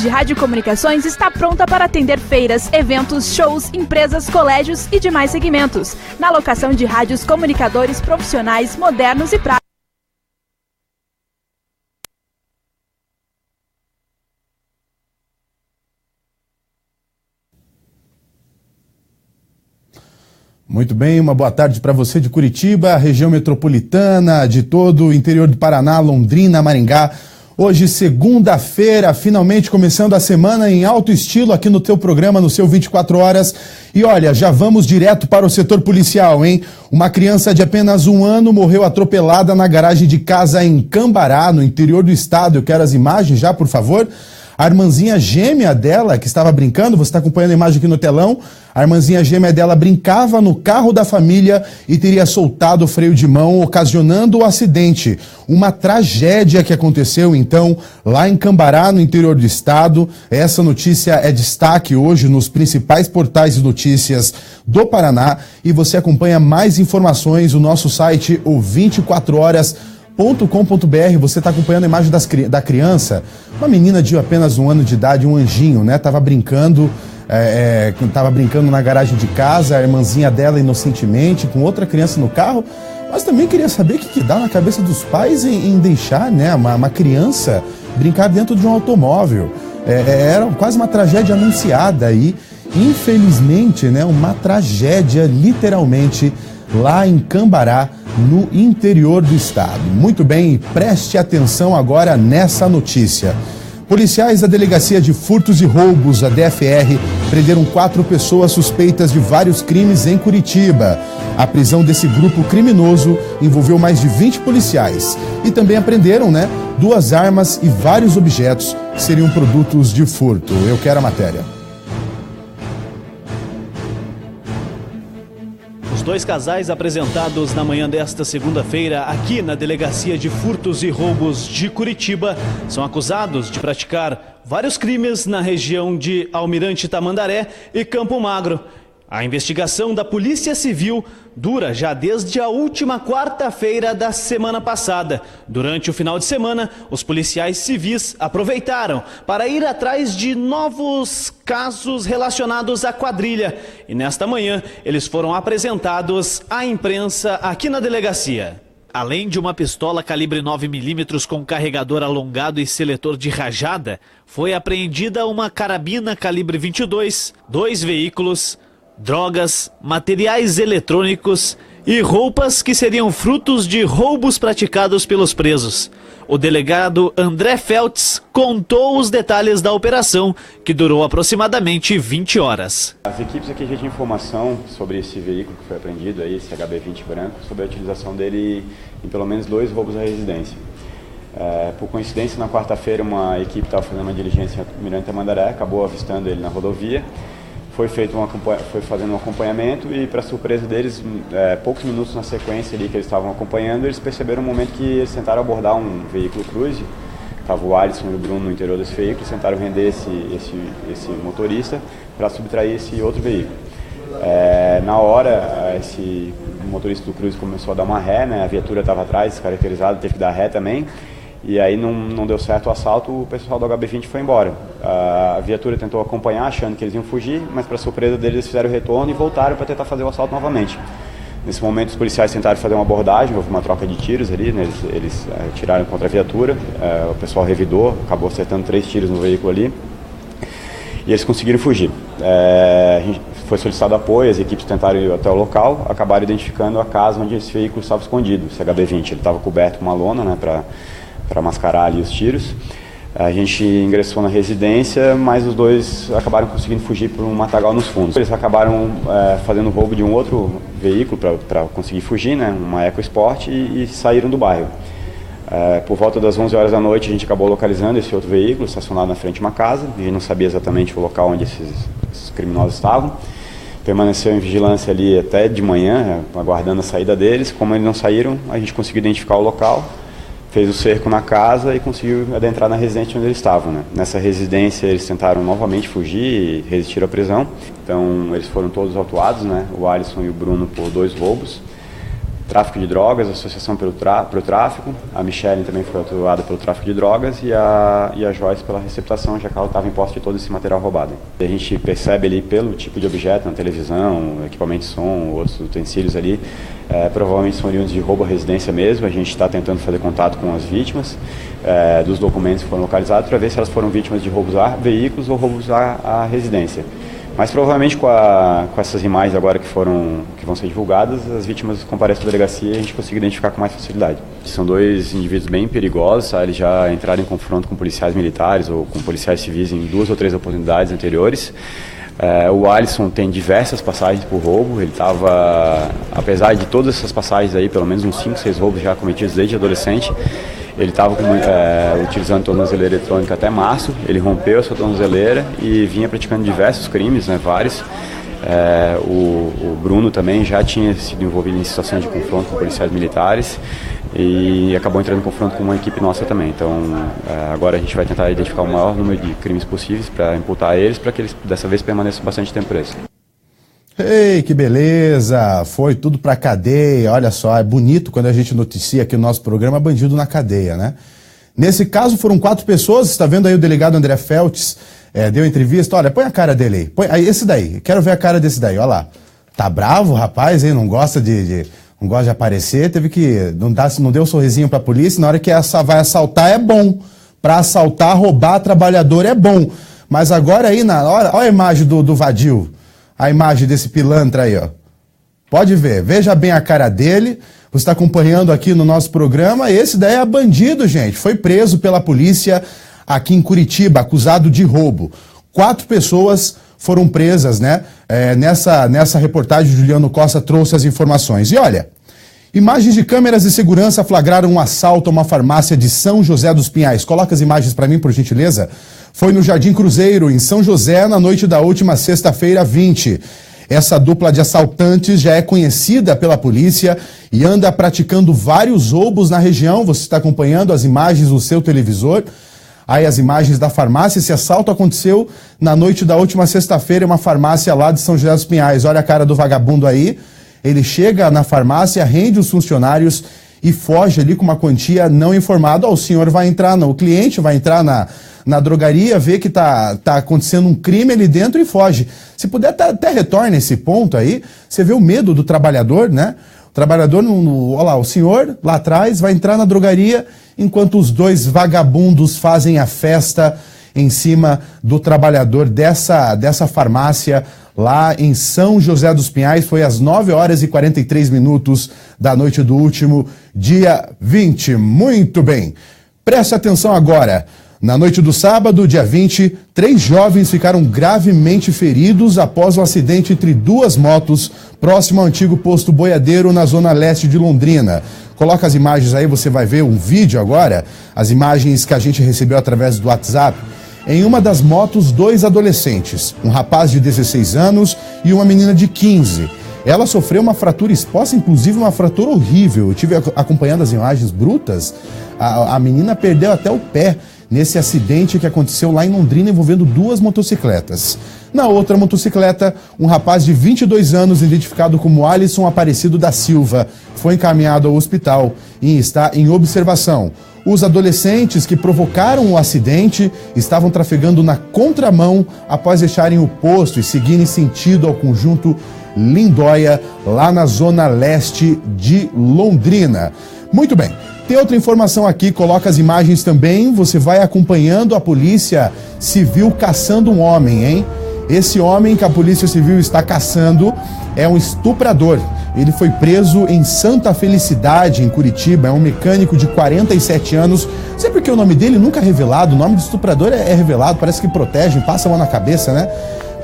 de Radiocomunicações está pronta para atender feiras, eventos, shows, empresas, colégios e demais segmentos, na locação de rádios comunicadores profissionais, modernos e práticos. Muito bem, uma boa tarde para você de Curitiba, região metropolitana, de todo o interior do Paraná, Londrina, Maringá. Hoje, segunda-feira, finalmente começando a semana em alto estilo aqui no teu programa, no seu 24 horas. E olha, já vamos direto para o setor policial, hein? Uma criança de apenas 1 ano morreu atropelada na garagem de casa em Cambará, no interior do estado. Eu quero as imagens já, por favor. A irmãzinha gêmea dela, que estava brincando, você está acompanhando a imagem aqui no telão, a irmãzinha gêmea dela brincava no carro da família e teria soltado o freio de mão, ocasionando o acidente. Uma tragédia que aconteceu, então, lá em Cambará, no interior do estado. Essa notícia é destaque hoje nos principais portais de notícias do Paraná. E você acompanha mais informações no nosso site, o 24horas.com.br. Você está acompanhando a imagem da criança, uma menina de apenas 1 ano de idade, um anjinho, né? Tava brincando na garagem de casa, a irmãzinha dela inocentemente, com outra criança no carro. Mas também queria saber o que dá na cabeça dos pais em deixar, né, uma criança brincar dentro de um automóvel. Era quase uma tragédia anunciada aí. Infelizmente, né, uma tragédia, literalmente, lá em Cambará, no interior do estado. Muito bem, preste atenção agora nessa notícia. Policiais da Delegacia de Furtos e Roubos, a DFR, prenderam 4 pessoas suspeitas de vários crimes em Curitiba. A prisão desse grupo criminoso envolveu mais de 20 policiais. E também apreenderam, 2 armas e vários objetos que seriam produtos de furto. Eu quero a matéria. Os 2 casais apresentados na manhã desta segunda-feira aqui na Delegacia de Furtos e Roubos de Curitiba são acusados de praticar vários crimes na região de Almirante Tamandaré e Campo Magro. A investigação da Polícia Civil dura já desde a última quarta-feira da semana passada. Durante o final de semana, os policiais civis aproveitaram para ir atrás de novos casos relacionados à quadrilha. E nesta manhã, eles foram apresentados à imprensa aqui na delegacia. Além de uma pistola calibre 9mm com carregador alongado e seletor de rajada, foi apreendida uma carabina calibre 22, 2 veículos, drogas, materiais eletrônicos e roupas que seriam frutos de roubos praticados pelos presos. O delegado André Feltz contou os detalhes da operação, que durou aproximadamente 20 horas. As equipes aqui já tinham informação sobre esse veículo que foi apreendido, aí, esse HB20 branco, sobre a utilização dele em pelo menos 2 roubos à residência. Por coincidência, na quarta-feira, uma equipe estava fazendo uma diligência em Almirante Tamandaré, acabou avistando ele na rodovia. Foi fazendo um acompanhamento e, para surpresa deles, poucos minutos na sequência ali que eles estavam acompanhando, eles perceberam um momento que eles tentaram abordar um veículo cruze. Estava o Alisson e o Bruno no interior desse veículo, tentaram render esse motorista para subtrair esse outro veículo. Na hora, esse motorista do cruze começou a dar uma ré, a viatura estava atrás, descaracterizada, teve que dar ré também. E aí não deu certo o assalto, o pessoal do HB20 foi embora. A viatura tentou acompanhar, achando que eles iam fugir, mas para surpresa deles, eles fizeram o retorno e voltaram para tentar fazer o assalto novamente. Nesse momento, os policiais tentaram fazer uma abordagem, houve uma troca de tiros ali, eles tiraram contra a viatura, o pessoal revidou, acabou acertando 3 tiros no veículo ali, e eles conseguiram fugir. Foi solicitado apoio, as equipes tentaram ir até o local, acabaram identificando a casa onde esse veículo estava escondido, esse HB20. Ele estava coberto com uma lona, para mascarar ali os tiros. A gente ingressou na residência, mas os 2 acabaram conseguindo fugir por um matagal nos fundos. Eles acabaram fazendo roubo de um outro veículo para conseguir fugir, uma EcoSport, e saíram do bairro. Por volta das 11 horas da noite, a gente acabou localizando esse outro veículo estacionado na frente de uma casa. A gente não sabia exatamente o local onde esses criminosos estavam. Permaneceu em vigilância ali até de manhã, aguardando a saída deles. Como eles não saíram, a gente conseguiu identificar o local, fez o cerco na casa e conseguiu adentrar na residência onde eles estavam. Nessa residência eles tentaram novamente fugir e resistiram à prisão. Então eles foram todos autuados, o Alisson e o Bruno por 2 roubos. tráfico de drogas, associação pelo tráfico, a Michelle também foi autuada pelo tráfico de drogas e a Joyce pela receptação, já que ela estava em posse de todo esse material roubado. A gente percebe ali pelo tipo de objeto, na televisão, equipamento de som, outros utensílios ali, provavelmente são oriundos de roubo à residência mesmo. A gente está tentando fazer contato com as vítimas dos documentos que foram localizados para ver se elas foram vítimas de roubos a veículos ou roubos à residência. Mas provavelmente com essas imagens agora que vão ser divulgadas, as vítimas comparecem à delegacia e a gente consegue identificar com mais facilidade. São dois indivíduos bem perigosos, tá? Eles já entraram em confronto com policiais militares ou com policiais civis em 2 ou 3 oportunidades anteriores. O Alisson tem diversas passagens por roubo. Ele estava, apesar de todas essas passagens aí, pelo menos uns 5, 6 roubos já cometidos desde adolescente, ele estava utilizando tornozeleira eletrônica até março. Ele rompeu a sua tornozeleira e vinha praticando diversos crimes, né, vários. O Bruno também já tinha sido envolvido em situações de confronto com policiais militares e acabou entrando em confronto com uma equipe nossa também. Então, agora a gente vai tentar identificar o maior número de crimes possíveis para imputar eles, para que eles dessa vez permaneçam bastante tempo presos. Ei, que beleza! Foi tudo pra cadeia. Olha só, é bonito quando a gente noticia aqui no nosso programa bandido na cadeia, né? Nesse caso foram 4 pessoas, está vendo aí o delegado André Feltes, deu entrevista. Olha, põe a cara dele aí, põe aí, esse daí, quero ver a cara desse daí, olha lá. Tá bravo, rapaz, hein? Não gosta não gosta de aparecer, teve que, não deu um sorrisinho pra polícia, na hora que vai assaltar é bom. Pra assaltar, roubar trabalhador é bom. Mas agora aí, olha a imagem do Vadil. A imagem desse pilantra aí, ó. Pode ver, veja bem a cara dele. Você está acompanhando aqui no nosso programa. Esse daí é bandido, gente. Foi preso pela polícia aqui em Curitiba, acusado de roubo. 4 pessoas foram presas, né? Nessa reportagem, o Juliano Costa trouxe as informações. E olha, imagens de câmeras de segurança flagraram um assalto a uma farmácia de São José dos Pinhais. Coloca as imagens para mim, por gentileza. Foi no Jardim Cruzeiro, em São José, na noite da última sexta-feira 20. Essa dupla de assaltantes já é conhecida pela polícia e anda praticando vários roubos na região. Você está acompanhando as imagens no seu televisor. Aí as imagens da farmácia. Esse assalto aconteceu na noite da última sexta-feira em uma farmácia lá de São José dos Pinhais. Olha a cara do vagabundo aí. Ele chega na farmácia, rende os funcionários e foge ali com uma quantia não informada. O senhor vai entrar, o cliente vai entrar na drogaria, vê que tá acontecendo um crime ali dentro e foge. Se puder, até retorne esse ponto aí. Você vê o medo do trabalhador, né? O trabalhador, olha lá, o senhor lá atrás vai entrar na drogaria enquanto os 2 vagabundos fazem a festa em cima do trabalhador dessa farmácia lá em São José dos Pinhais. Foi às 9h43 da noite do último dia 20. Muito bem. Preste atenção agora. Na noite do sábado, dia 20, 3 jovens ficaram gravemente feridos após um acidente entre 2 motos próximo ao antigo posto boiadeiro na zona leste de Londrina. Coloca as imagens aí, você vai ver um vídeo agora, as imagens que a gente recebeu através do WhatsApp. Em uma das motos, 2 adolescentes, um rapaz de 16 anos e uma menina de 15. Ela sofreu uma fratura exposta, inclusive uma fratura horrível. Eu estive acompanhando as imagens brutas. A menina perdeu até o pé nesse acidente que aconteceu lá em Londrina envolvendo 2 motocicletas. Na outra motocicleta, um rapaz de 22 anos, identificado como Alisson Aparecido da Silva, foi encaminhado ao hospital e está em observação. Os adolescentes que provocaram o acidente estavam trafegando na contramão após deixarem o posto e seguirem sentido ao conjunto Lindóia, lá na zona leste de Londrina. Muito bem. Tem outra informação aqui, coloca as imagens também. Você vai acompanhando a Polícia Civil caçando um homem, hein? Esse homem que a Polícia Civil está caçando é um estuprador. Ele foi preso em Santa Felicidade, em Curitiba. É um mecânico de 47 anos. Não sei porque o nome dele nunca é revelado. O nome de estuprador é revelado, parece que protege, passa a mão na cabeça, né?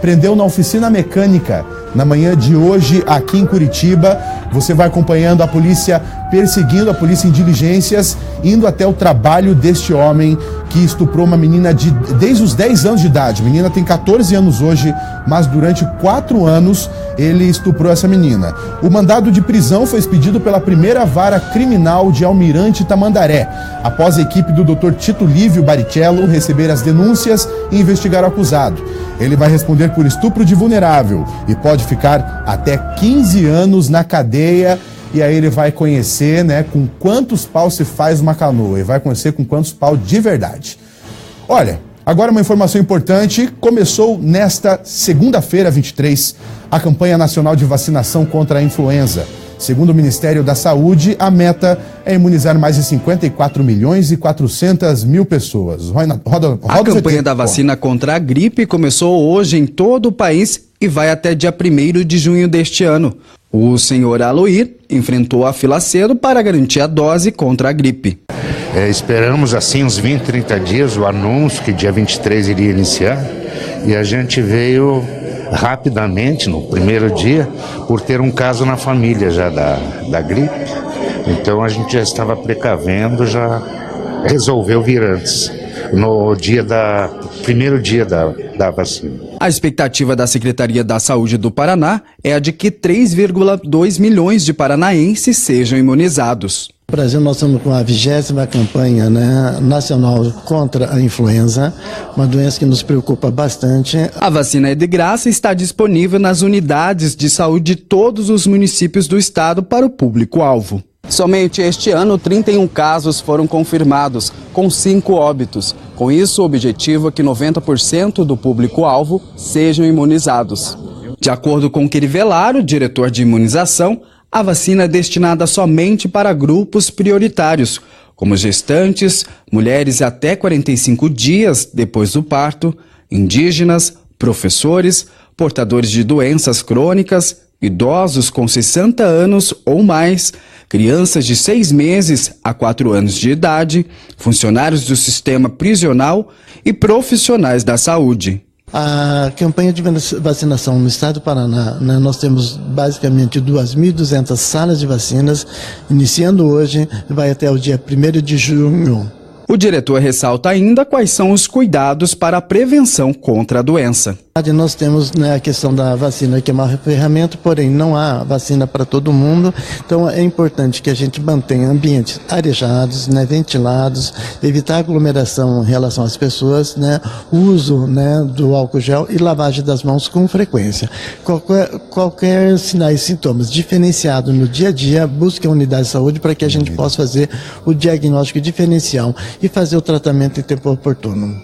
Prendeu na oficina mecânica na manhã de hoje aqui em Curitiba. Você vai acompanhando a polícia, perseguindo a polícia em diligências, indo até o trabalho deste homem que estuprou uma menina desde os 10 anos de idade. A menina tem 14 anos hoje, mas durante 4 anos ele estuprou essa menina. O mandado de prisão foi expedido pela primeira vara criminal de Almirante Tamandaré, após a equipe do Dr. Tito Lívio Baricello receber as denúncias e investigar o acusado. Ele vai responder por estupro de vulnerável e pode ficar até 15 anos na cadeia. e aí ele vai conhecer, né, com quantos paus se faz uma canoa, e vai conhecer com quantos paus de verdade. Olha, agora uma informação importante, começou nesta segunda-feira, 23, a campanha nacional de vacinação contra a influenza. Segundo o Ministério da Saúde, a meta é imunizar mais de 54 milhões e 400 mil pessoas. A campanha da vacina contra a gripe começou hoje em todo o país e vai até dia 1º de junho deste ano. O senhor Aloir enfrentou a fila cedo para garantir a dose contra a gripe. Esperamos assim uns 20, 30 dias o anúncio que dia 23 iria iniciar e a gente veio rapidamente no primeiro dia por ter um caso na família já da gripe. Então a gente já estava precavendo, já resolveu vir antes, no primeiro dia da vacina. A expectativa da Secretaria da Saúde do Paraná é a de que 3,2 milhões de paranaenses sejam imunizados. No Brasil, nós estamos com a 20ª campanha, né, nacional contra a influenza, uma doença que nos preocupa bastante. A vacina é de graça e está disponível nas unidades de saúde de todos os municípios do estado para o público-alvo. Somente este ano, 31 casos foram confirmados, com 5 óbitos. Com isso, o objetivo é que 90% do público-alvo sejam imunizados. De acordo com Querivelar, o diretor de imunização, a vacina é destinada somente para grupos prioritários, como gestantes, mulheres até 45 dias depois do parto, indígenas, professores, portadores de doenças crônicas, idosos com 60 anos ou mais, crianças de 6 meses a 4 anos de idade, funcionários do sistema prisional e profissionais da saúde. A campanha de vacinação no estado do Paraná, né, nós temos basicamente 2.200 salas de vacinas, iniciando hoje, vai até o dia 1º de junho. O diretor ressalta ainda quais são os cuidados para a prevenção contra a doença. Nós temos, né, a questão da vacina, que é uma ferramenta, porém não há vacina para todo mundo, então é importante que a gente mantenha ambientes arejados, né, ventilados, evitar aglomeração em relação às pessoas, né, uso, né, do álcool gel e lavagem das mãos com frequência. Qualquer sinais e sintomas diferenciados no dia a dia, busque a unidade de saúde para que a gente possa fazer o diagnóstico diferencial e fazer o tratamento em tempo oportuno.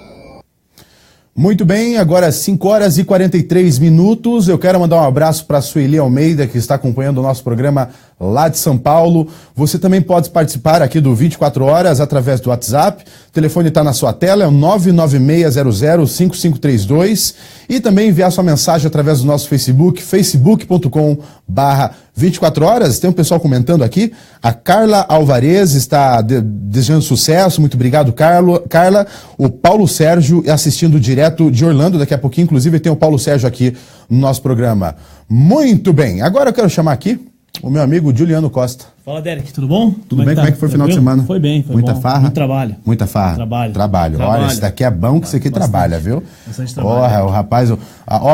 Muito bem, agora 5h43. Eu quero mandar um abraço para a Sueli Almeida, que está acompanhando o nosso programa lá de São Paulo. Você também pode participar aqui do 24 Horas através do WhatsApp. O telefone está na sua tela, é o 996005532. E também enviar sua mensagem através do nosso Facebook, facebook.com/24 Horas. Tem um pessoal comentando aqui. A Carla Alvarez está desejando sucesso. Muito obrigado, Carla. O Paulo Sérgio assistindo direto de Orlando. Daqui a pouquinho, inclusive, tem o Paulo Sérgio aqui no nosso programa. Muito bem. Agora eu quero chamar aqui o meu amigo Juliano Costa. Fala, Derek, tudo bom? Tudo bem? Como é que foi o final de semana? Foi bem, foi Muita bom. farra? Muito trabalho. Muita farra? Trabalho. Olha, esse daqui é bom que isso aqui trabalha, viu? Bastante trabalho. O rapaz,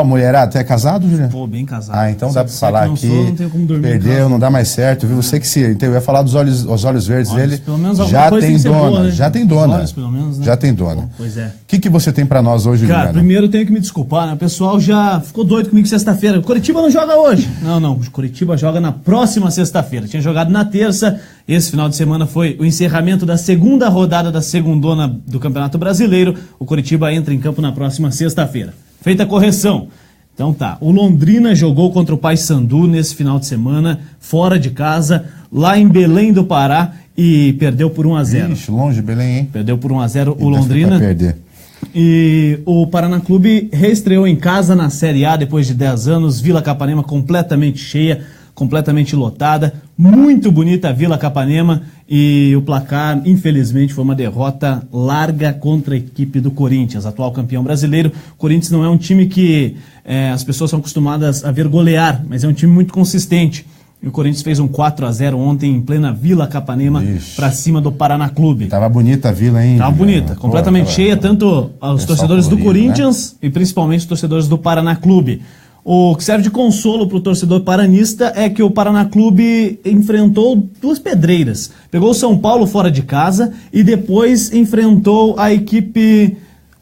mulherada, tu é casado, Juliano? Pô, bem casado. Então dá pra falar aqui. Não tenho como dormir. Perdeu, não dá mais certo, viu? Você que eu ia falar dos olhos verdes dele. Pelo menos já tem dona, boa, né? já tem dona. Olhos, pelo menos, né? Já tem dona. Bom, pois é. O que você tem pra nós hoje, Juliano? Cara, primeiro eu tenho que me desculpar, né? O pessoal já ficou doido comigo sexta-feira. Curitiba não joga hoje. Não. O Curitiba joga na próxima sexta-feira. Tinha jogado na terça. Esse final de semana foi o encerramento da segunda rodada da segundona do Campeonato Brasileiro. O Curitiba entra em campo na próxima sexta-feira. Feita a correção. Então tá, o Londrina jogou contra o Paysandu nesse final de semana, fora de casa, lá em Belém do Pará, e perdeu por 1-0. Ixi, longe, Belém, hein? Perdeu por 1-0 o Londrina. Perder. E o Paraná Clube reestreou em casa na Série A depois de 10 anos, Vila Capanema completamente cheia, completamente lotada, muito bonita a Vila Capanema, e o placar, infelizmente, foi uma derrota larga contra a equipe do Corinthians, atual campeão brasileiro. O Corinthians não é um time que as pessoas são acostumadas a ver golear, mas é um time muito consistente. E o Corinthians fez um 4-0 ontem em plena Vila Capanema para cima do Paraná Clube. Tava bonita a vila, hein? Tava bonita, completamente cheia, tanto os torcedores do Corinthians, né? E principalmente os torcedores do Paraná Clube. O que serve de consolo para o torcedor paranista é que o Paraná Clube enfrentou duas pedreiras. Pegou o São Paulo fora de casa e depois enfrentou a equipe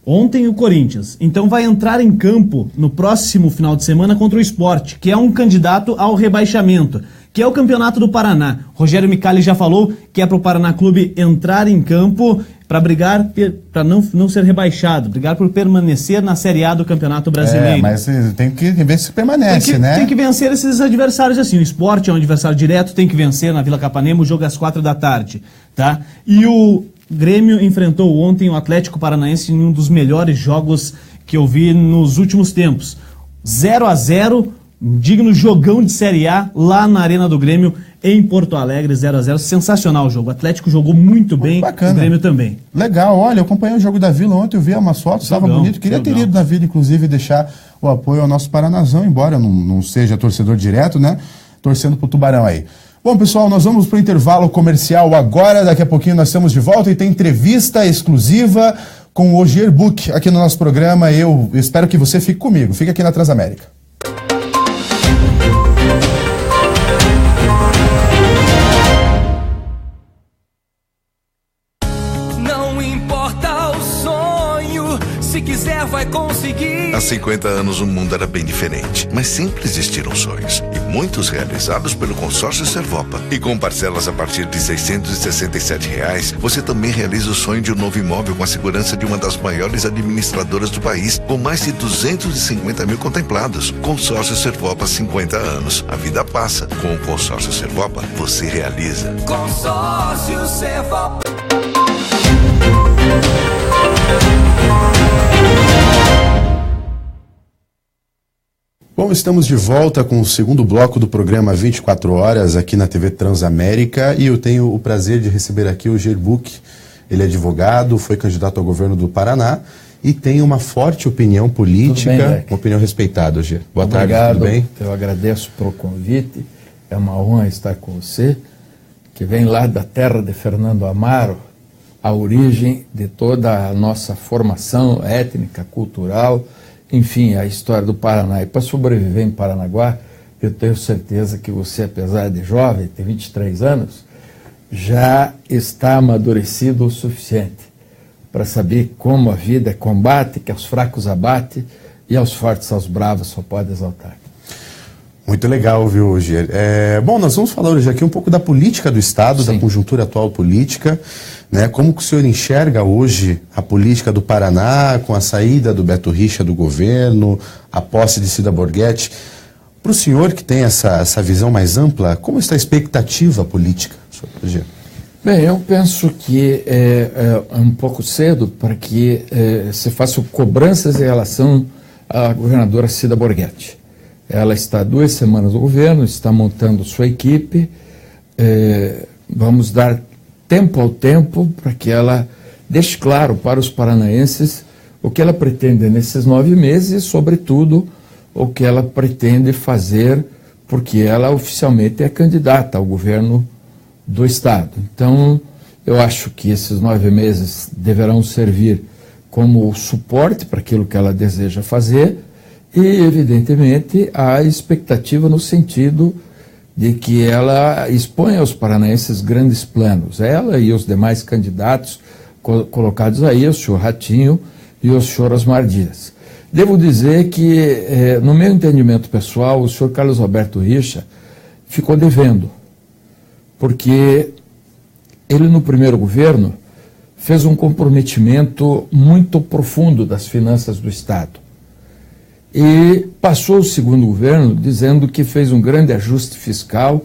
ontem, o Corinthians. Então vai entrar em campo no próximo final de semana contra o Sport, que é um candidato ao rebaixamento. que é o Campeonato do Paraná. Rogério Micali já falou que é para o Paraná Clube entrar em campo para brigar, para não ser rebaixado, brigar por permanecer na Série A do Campeonato Brasileiro. Mas tem que ver se permanece, né? Tem que vencer esses adversários assim. O Sport é um adversário direto, tem que vencer na Vila Capanema, o jogo é às 4h, tá? E o Grêmio enfrentou ontem o Atlético Paranaense em um dos melhores jogos que eu vi nos últimos tempos. 0-0, digno jogão de Série A lá na Arena do Grêmio, em Porto Alegre, 0-0. Sensacional o jogo. O Atlético jogou muito bem, bacana. O Grêmio também. Legal, olha, eu acompanhei o jogo da Vila ontem, eu vi umas fotos, estava bonito. Queria ter ido na Vila, inclusive, deixar o apoio ao nosso Paranazão, embora eu não seja torcedor direto, né? Torcendo pro Tubarão aí. Bom, pessoal, nós vamos pro intervalo comercial agora. Daqui a pouquinho nós estamos de volta e tem entrevista exclusiva com o Ogier Buch aqui no nosso programa. Eu espero que você fique comigo. Fica aqui na Transamérica. Se quiser, vai conseguir. Há 50 anos o mundo era bem diferente, mas sempre existiram sonhos, e muitos realizados pelo consórcio Servopa. E com parcelas a partir de R$ 667, você também realiza o sonho de um novo imóvel com a segurança de uma das maiores administradoras do país, com mais de 250 mil contemplados. Consórcio Servopa, 50 anos. A vida passa. Com o consórcio Servopa, você realiza. Consórcio Servopa. Bom, estamos de volta com o segundo bloco do programa 24 Horas aqui na TV Transamérica e eu tenho o prazer de receber aqui o Ogier Buch. Ele é advogado, foi candidato ao governo do Paraná e tem uma forte opinião política, bem, uma opinião respeitada, Ogier. Boa tarde, tudo bem? Eu agradeço pelo convite, é uma honra estar com você, que vem lá da terra de Fernando Amaro, a origem de toda a nossa formação étnica, cultural, enfim, a história do Paraná. E para sobreviver em Paranaguá, eu tenho certeza que você, apesar de jovem, tem 23 anos, já está amadurecido o suficiente para saber como a vida é combate, que aos fracos abate e aos fortes, aos bravos só pode exaltar. Muito legal, viu, Ogier? Bom, nós vamos falar hoje aqui um pouco da política do Estado, sim, da conjuntura atual política, né? Como que o senhor enxerga hoje a política do Paraná, com a saída do Beto Richa do governo, a posse de Cida Borghetti? Para o senhor que tem essa visão mais ampla, como está a expectativa política, Ogier? Bem, eu penso que é um pouco cedo para que se façam cobranças em relação à governadora Cida Borghetti. Ela está há 2 semanas no governo, está montando sua equipe. Vamos dar tempo ao tempo para que ela deixe claro para os paranaenses o que ela pretende nesses 9 meses e, sobretudo, o que ela pretende fazer, porque ela oficialmente é candidata ao governo do Estado. Então, eu acho que esses 9 meses deverão servir como suporte para aquilo que ela deseja fazer. E, evidentemente, há expectativa no sentido de que ela exponha aos paranaenses grandes planos. Ela e os demais candidatos colocados aí, o senhor Ratinho e o senhor Osmar Dias. Devo dizer que, no meu entendimento pessoal, o senhor Carlos Roberto Richa ficou devendo, porque ele, no primeiro governo, fez um comprometimento muito profundo das finanças do Estado. E passou o segundo governo dizendo que fez um grande ajuste fiscal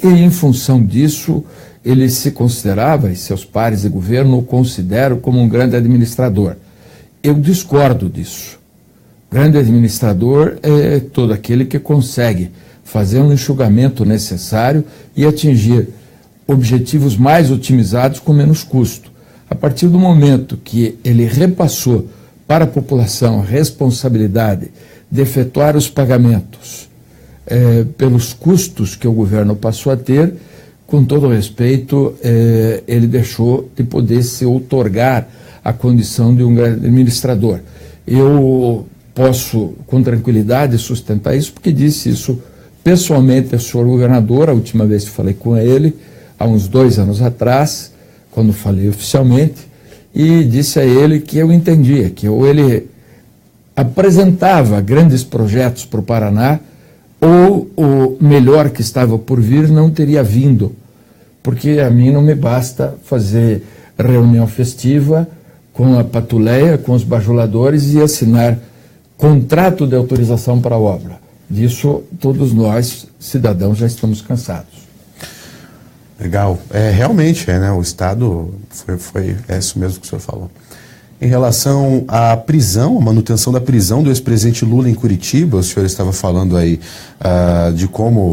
e, em função disso, ele se considerava, e seus pares de governo o consideram como um grande administrador. Eu discordo disso. Grande administrador é todo aquele que consegue fazer um enxugamento necessário e atingir objetivos mais otimizados com menos custo. A partir do momento que ele repassou para a população a responsabilidade de efetuar os pagamentos pelos custos que o governo passou a ter, com todo respeito, ele deixou de poder se outorgar a condição de um grande administrador. Eu posso, com tranquilidade, sustentar isso, porque disse isso pessoalmente ao senhor governador, a última vez que falei com ele, há uns 2 anos atrás, quando falei oficialmente, e disse a ele que eu entendia, que ou ele apresentava grandes projetos para o Paraná, ou melhor que estava por vir não teria vindo, porque a mim não me basta fazer reunião festiva com a patuleia, com os bajuladores e assinar contrato de autorização para a obra. Disso todos nós, cidadãos, já estamos cansados. Legal. Realmente, né? O Estado é isso mesmo que o senhor falou. Em relação à prisão, a manutenção da prisão do ex-presidente Lula em Curitiba, o senhor estava falando aí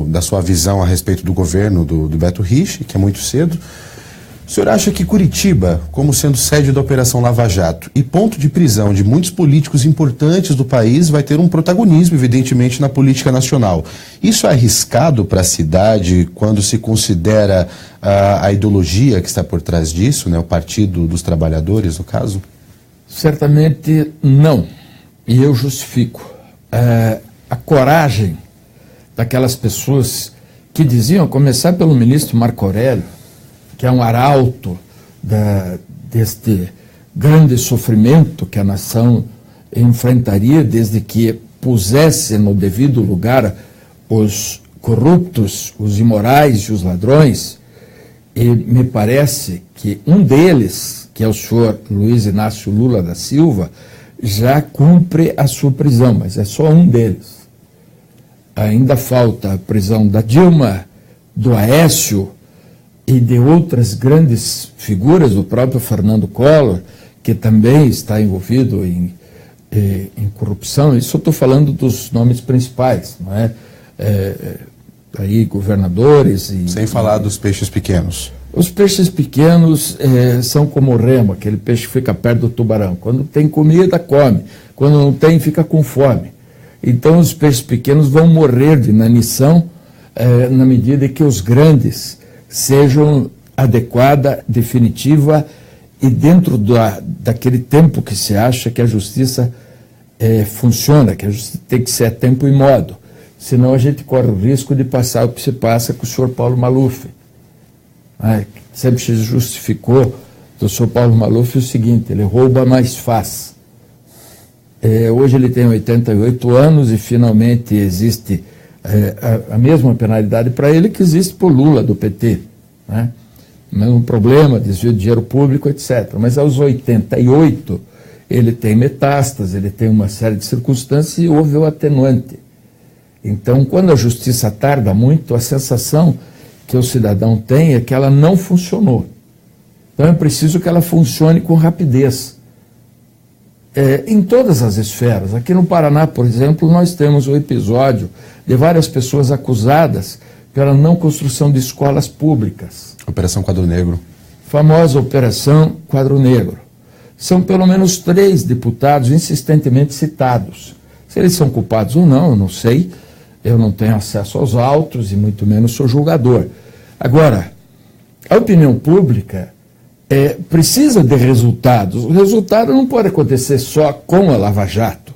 da sua visão a respeito do governo do Beto Rich, que é muito cedo. O senhor acha que Curitiba, como sendo sede da Operação Lava Jato e ponto de prisão de muitos políticos importantes do país, vai ter um protagonismo, evidentemente, na política nacional? Isso é arriscado para a cidade quando se considera a ideologia que está por trás disso, né? O Partido dos Trabalhadores, no caso? Certamente não, e eu justifico. A coragem daquelas pessoas que diziam, a começar pelo ministro Marco Aurélio, que é um arauto deste grande sofrimento que a nação enfrentaria desde que pusesse no devido lugar os corruptos, os imorais e os ladrões, e me parece que um deles, que é o senhor Luiz Inácio Lula da Silva, já cumpre a sua prisão, mas é só um deles. Ainda falta a prisão da Dilma, do Aécio e de outras grandes figuras, do próprio Fernando Collor, que também está envolvido em corrupção. Isso eu estou falando dos nomes principais, não é? Aí governadores e... Sem falar dos peixes pequenos. Os peixes pequenos são como o remo, aquele peixe que fica perto do tubarão. Quando tem comida, come. Quando não tem, fica com fome. Então os peixes pequenos vão morrer de inanição na medida que os grandes sejam adequada, definitiva e dentro daquele tempo que se acha que a justiça funciona, que a justiça tem que ser a tempo e modo. Senão a gente corre o risco de passar o que se passa com o senhor Paulo Maluf. Sempre se justificou do senhor Paulo Maluf o seguinte: ele rouba, mas faz. Hoje ele tem 88 anos e finalmente existe a mesma penalidade para ele que existe para o Lula do PT. Né? Mesmo problema, desvio de dinheiro público, etc. Mas aos 88 ele tem metástase, ele tem uma série de circunstâncias e houve o atenuante. Então, quando a justiça tarda muito, a sensação que o cidadão tem é que ela não funcionou. Então é preciso que ela funcione com rapidez. Em todas as esferas. Aqui no Paraná, por exemplo, nós temos o episódio de várias pessoas acusadas pela não construção de escolas públicas. Operação Quadro Negro. Famosa Operação Quadro Negro. São pelo menos 3 deputados insistentemente citados. Se eles são culpados ou não, eu não sei. Eu não tenho acesso aos autos e muito menos sou julgador. Agora, a opinião pública precisa de resultados. O resultado não pode acontecer só com a Lava Jato,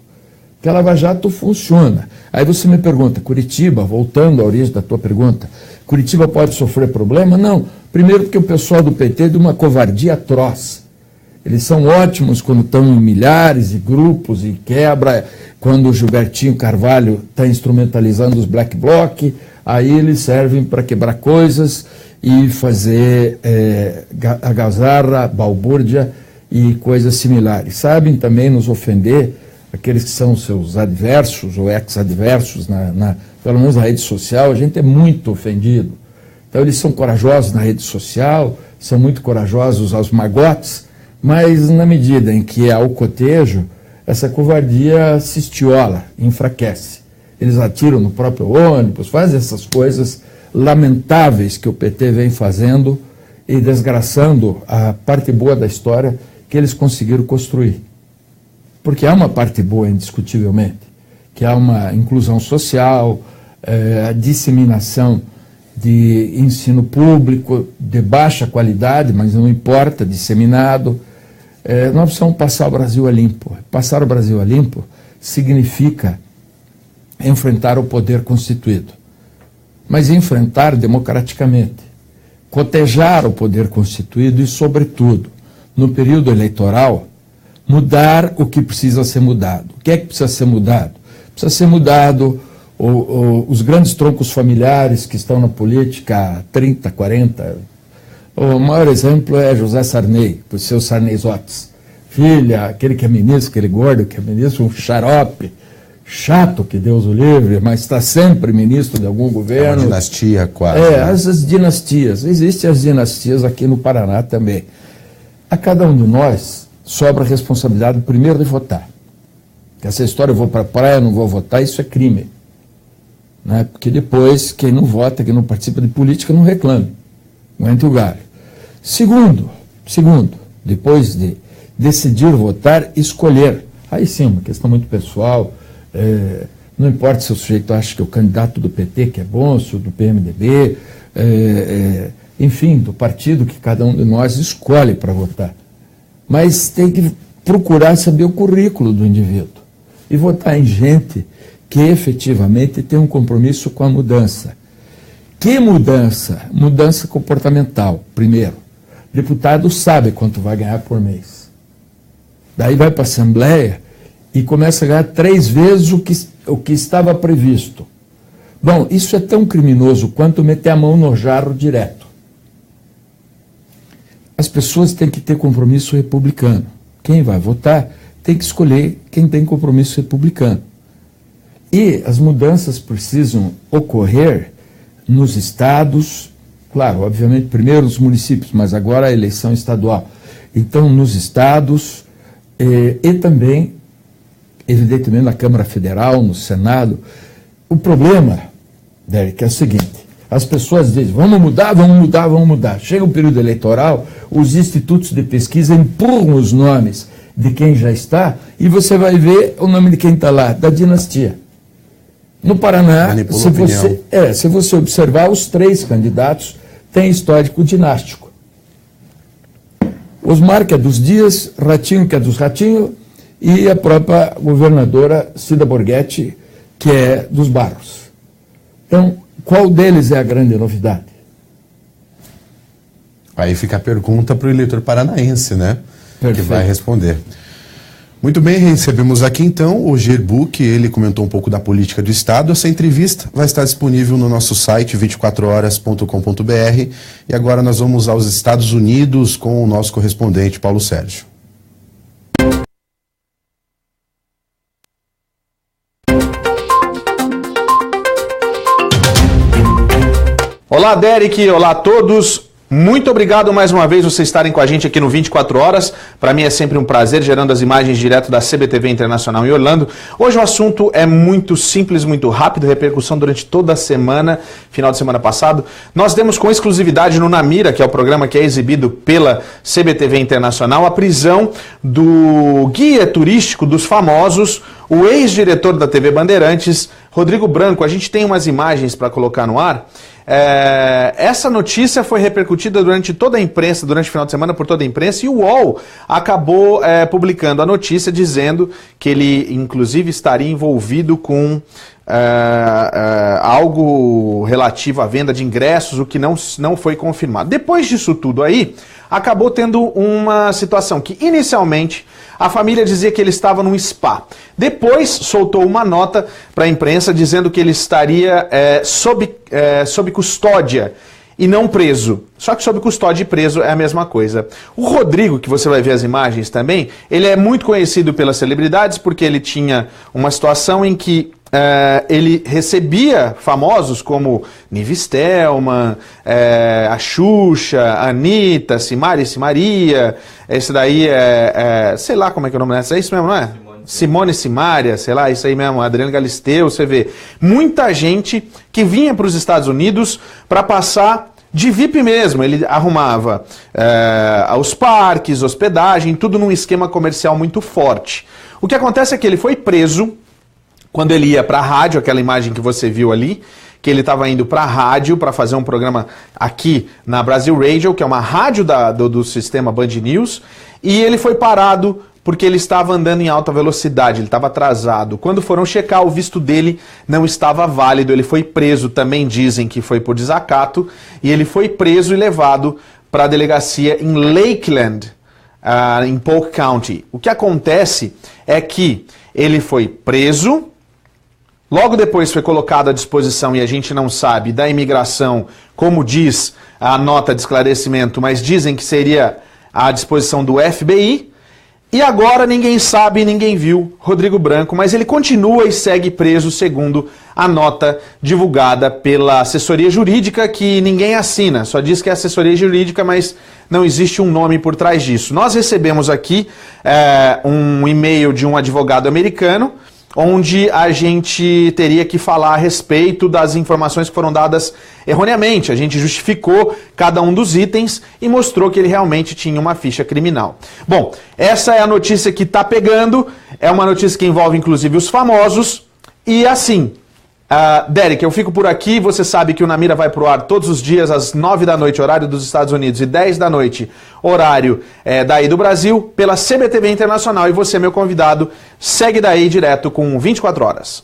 porque a Lava Jato funciona. Aí você me pergunta, Curitiba, voltando à origem da tua pergunta, Curitiba pode sofrer problema? Não. Primeiro porque o pessoal do PT é de uma covardia atroz. Eles são ótimos quando estão em milhares de grupos e quebra. Quando o Gilbertinho Carvalho está instrumentalizando os black bloc, aí eles servem para quebrar coisas e fazer algazarra, balbúrdia e coisas similares. Sabem também nos ofender aqueles que são seus adversos ou ex-adversos, pelo menos na rede social, a gente é muito ofendido. Então eles são corajosos na rede social, são muito corajosos aos magotes, mas na medida em que há o cotejo, essa covardia se estiola, enfraquece. Eles atiram no próprio ônibus, fazem essas coisas lamentáveis que o PT vem fazendo e desgraçando a parte boa da história que eles conseguiram construir. Porque há uma parte boa, indiscutivelmente, que há uma inclusão social, a disseminação de ensino público de baixa qualidade, mas não importa, disseminado. Nós precisamos passar o Brasil a limpo. Passar o Brasil a limpo significa enfrentar o poder constituído, mas enfrentar democraticamente, cotejar o poder constituído e, sobretudo, no período eleitoral, mudar o que precisa ser mudado. O que é que precisa ser mudado? Precisa ser mudado os grandes troncos familiares que estão na política há 30, 40. O maior exemplo é José Sarney, por seus Sarneyzotes. Filha, aquele que é ministro, aquele gordo que é ministro, um xarope, chato, que Deus o livre, mas está sempre ministro de algum governo. É uma dinastia quase. As dinastias. Existem as dinastias aqui no Paraná também. A cada um de nós sobra a responsabilidade primeiro de votar. Essa história, eu vou para a praia, não vou votar, isso é crime. Né? Porque depois, quem não vota, quem não participa de política, não reclame. Aguente o galho. Segundo, depois de decidir votar, escolher. Aí sim, uma questão muito pessoal. Não importa se o sujeito acha que o candidato do PT que é bom, se o do PMDB, enfim, do partido que cada um de nós escolhe para votar. Mas tem que procurar saber o currículo do indivíduo e votar em gente que efetivamente tem um compromisso com a mudança. Que mudança? Mudança comportamental, primeiro. O deputado sabe quanto vai ganhar por mês. Daí vai para a Assembleia e começa a ganhar 3 vezes o que estava previsto. Bom, isso é tão criminoso quanto meter a mão no jarro direto. As pessoas têm que ter compromisso republicano. Quem vai votar tem que escolher quem tem compromisso republicano. E as mudanças precisam ocorrer nos estados, claro, obviamente primeiro nos municípios, mas agora a eleição estadual. Então, nos estados e também, evidentemente, na Câmara Federal, no Senado. O problema, Derek, é o seguinte: as pessoas dizem, vamos mudar. Chega o período eleitoral, os institutos de pesquisa empurram os nomes de quem já está e você vai ver o nome de quem está lá, da dinastia. No Paraná, se você observar, os 3 candidatos têm histórico dinástico. Osmar, que é dos Dias, Ratinho, que é dos Ratinho, e a própria governadora Cida Borghetti, que é dos Barros. Então, qual deles é a grande novidade? Aí fica a pergunta para o eleitor paranaense, né? Perfeito. Que vai responder. Muito bem, recebemos aqui então o Gerbuck, ele comentou um pouco da política do Estado. Essa entrevista vai estar disponível no nosso site 24horas.com.br. E agora nós vamos aos Estados Unidos com o nosso correspondente Paulo Sérgio. Olá, Derek, olá a todos. Muito obrigado mais uma vez vocês estarem com a gente aqui no 24 Horas. Para mim é sempre um prazer, gerando as imagens direto da CBTV Internacional em Orlando. Hoje o assunto é muito simples, muito rápido, repercussão durante toda a semana, final de semana passado. Nós demos com exclusividade no Namira, que é o programa que é exibido pela CBTV Internacional, a prisão do guia turístico dos famosos, o ex-diretor da TV Bandeirantes, Rodrigo Branco. A gente tem umas imagens para colocar no ar. Essa notícia foi repercutida durante toda a imprensa, durante o final de semana por toda a imprensa, e o UOL acabou publicando a notícia dizendo que ele, inclusive, estaria envolvido com algo relativo à venda de ingressos, o que não foi confirmado. Depois disso tudo aí, acabou tendo uma situação que, inicialmente, a família dizia que ele estava num spa. Depois soltou uma nota para a imprensa dizendo que ele estaria sob custódia e não preso. Só que sob custódia e preso é a mesma coisa. O Rodrigo, que você vai ver as imagens também, ele é muito conhecido pelas celebridades porque ele tinha uma situação em que ele recebia famosos como Nive Stelman, a Xuxa, a Anitta, Simaria, esse daí sei lá como é que é o nome dessa, é isso mesmo, não é? Simone Simaria, sei lá, isso aí mesmo, Adriano Galisteu, você vê. Muita gente que vinha para os Estados Unidos para passar de VIP mesmo. Ele arrumava os parques, hospedagem, tudo num esquema comercial muito forte. O que acontece é que ele foi preso quando ele ia para a rádio, aquela imagem que você viu ali, que ele estava indo para a rádio para fazer um programa aqui na Brasil Radio, que é uma rádio do sistema Band News, e ele foi parado porque ele estava andando em alta velocidade, ele estava atrasado. Quando foram checar, o visto dele não estava válido, ele foi preso, também dizem que foi por desacato, e ele foi preso e levado para a delegacia em Lakeland, em Polk County. O que acontece é que ele foi preso, Logo depois foi colocado à disposição, e a gente não sabe, da imigração, como diz a nota de esclarecimento, mas dizem que seria à disposição do FBI. E agora ninguém sabe, ninguém viu Rodrigo Branco, mas ele continua e segue preso, segundo a nota divulgada pela assessoria jurídica, que ninguém assina, só diz que é assessoria jurídica, mas não existe um nome por trás disso. Nós recebemos aqui um e-mail de um advogado americano, onde a gente teria que falar a respeito das informações que foram dadas erroneamente. A gente justificou cada um dos itens e mostrou que ele realmente tinha uma ficha criminal. Bom, essa é a notícia que está pegando, é uma notícia que envolve inclusive os famosos, e assim... Derek, eu fico por aqui. Você sabe que o Na Mira vai pro ar todos os dias às 9 da noite, horário dos Estados Unidos, e 10 da noite, horário daí do Brasil, pela CBTV Internacional. E você, meu convidado, segue daí direto com 24 horas.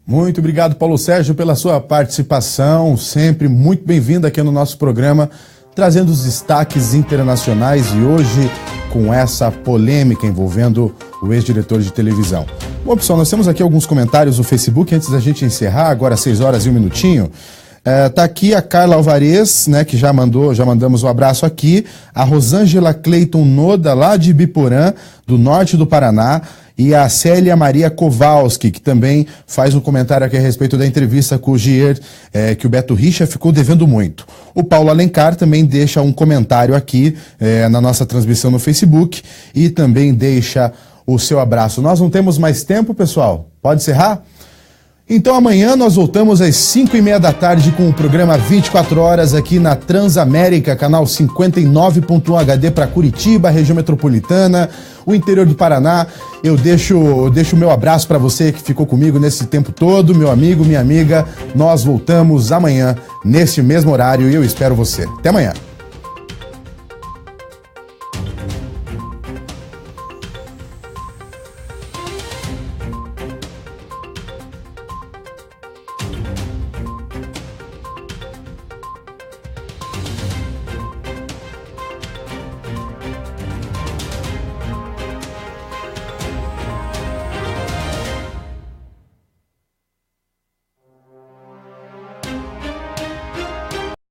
Muito obrigado, Paulo Sérgio, pela sua participação. Sempre muito bem-vindo aqui no nosso programa, trazendo os destaques internacionais, e hoje com essa polêmica envolvendo o ex-diretor de televisão. Bom, pessoal, nós temos aqui alguns comentários no Facebook antes da gente encerrar, agora 6 horas e 1 minutinho. Tá aqui a Carla Alvarez, né, que já mandamos um abraço aqui, a Rosângela Cleiton Noda, lá de Ibiporã, do norte do Paraná, e a Célia Maria Kowalski, que também faz um comentário aqui a respeito da entrevista com o Gier, que o Beto Richa ficou devendo muito. O Paulo Alencar também deixa um comentário aqui na nossa transmissão no Facebook, e também deixa o seu abraço. Nós não temos mais tempo, pessoal? Pode encerrar? Então amanhã nós voltamos às 5:30 da tarde com o programa 24 horas aqui na Transamérica, canal 59.1 HD para Curitiba, região metropolitana, o interior do Paraná. Eu deixo o meu abraço para você que ficou comigo nesse tempo todo, meu amigo, minha amiga. Nós voltamos amanhã neste mesmo horário e eu espero você. Até amanhã.